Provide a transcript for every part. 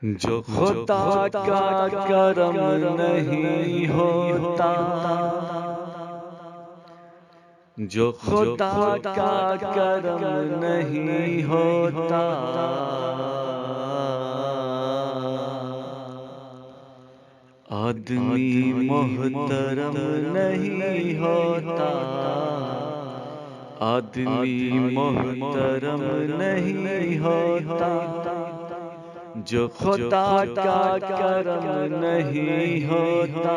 जो खुदा का करम नहीं होता, जो खुदा का करम नहीं होता, आदमी मोहतरम नहीं होता, आदमी मोहतरम नहीं होता। जो खुदा का करम नहीं होता,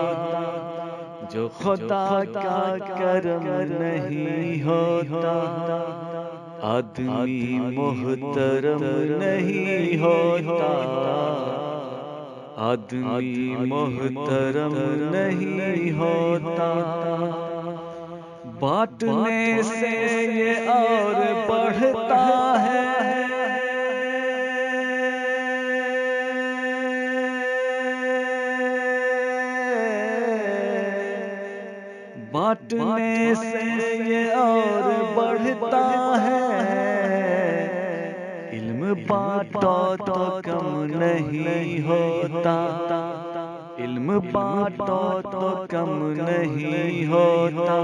जो खुदा का करम नहीं होता, आदमी मोहतरम नहीं होता, आदमी मोहतरम नहीं होता। बांटने से ये और बढ़ता है, बांटने से ये और बढ़ता है। इल्म बांटो तो कम नहीं होता, इल्म बांटो तो कम नहीं होता।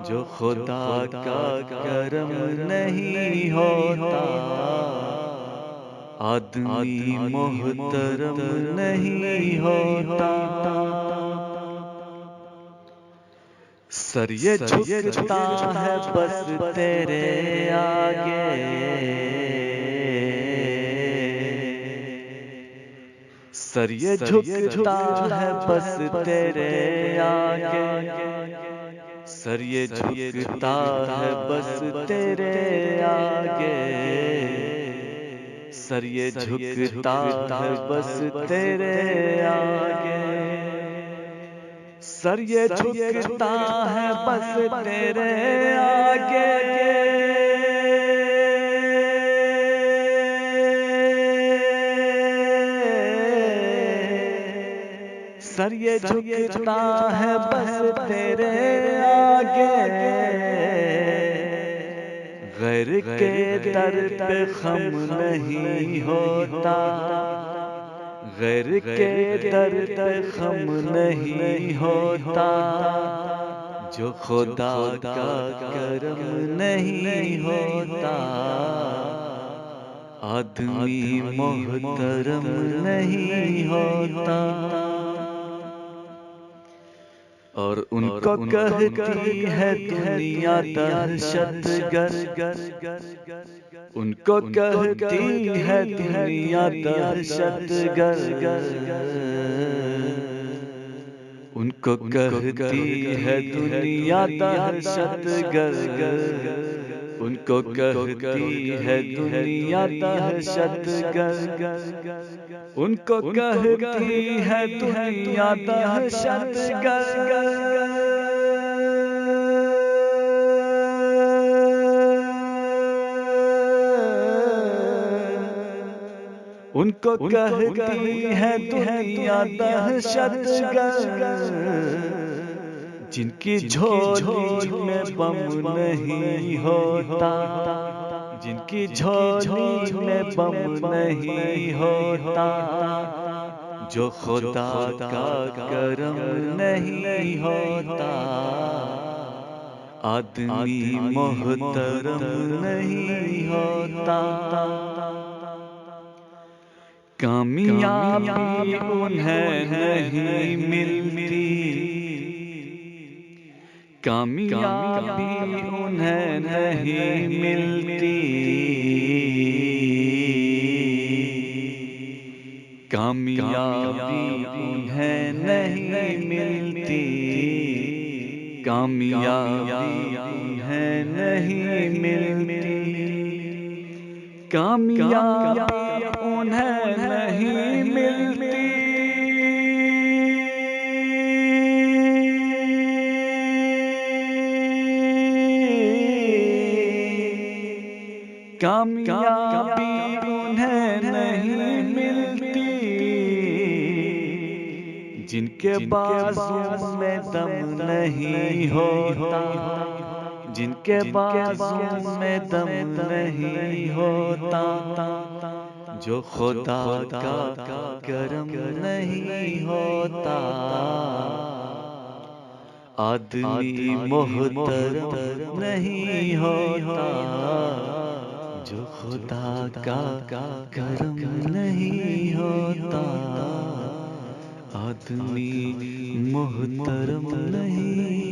जो खुदा का करम नहीं होता, आदमी मोहतरम नहीं होता। सर ये झुकता है बस तेरे आगे, सर ये झुकता है बस तेरे आगे, सर ये झुकता है बस तेरे आगे, सर ये झुकता है बस तेरे आगे, सर ये झुकता है बस तेरे आगे। सर ये झुकता है बस तेरे आगे, गैर के दर पे खम नहीं होता, गैर के दर पे खम नहीं होता। जो खुदा का करम नहीं होता, आदमी मोहतरम नहीं होता। और उनको कहती है दुनिया दहशतगर्द, उनको कहती है दुनिया दहशतगर्द, उनको कहती है दुनिया दहशतगर्द, उनको कहती है दुनिया दहशतगर्द, उनको कहती है दुनिया दहशतगर्द। उनको कहती है दुनिया दहशतगर्द, जिनकी झोली में बम नहीं होता, जिनकी झोली में बम नहीं होता। जो खुदा का करम नहीं होता, आदमी मोहतरम नहीं होता। कामयाबी उन्हें नहीं मिलती, कामयाबी उन्हें नहीं मिलती, कामयाबी उन्हें नहीं मिलती, कामयाबी उन्हें नहीं मिलती, कामयाबी उन्हें नहीं मिलती। कामयाबी उन्हें नहीं मिलती, जिनके बाजू में दम नहीं होता, जिनके बाजू में दम नहीं होता। जो खुदा का करम नहीं होता, आदमी मोहतरम नहीं होता। जो खुदा का करम नहीं होता, आदमी मोहतरम नहीं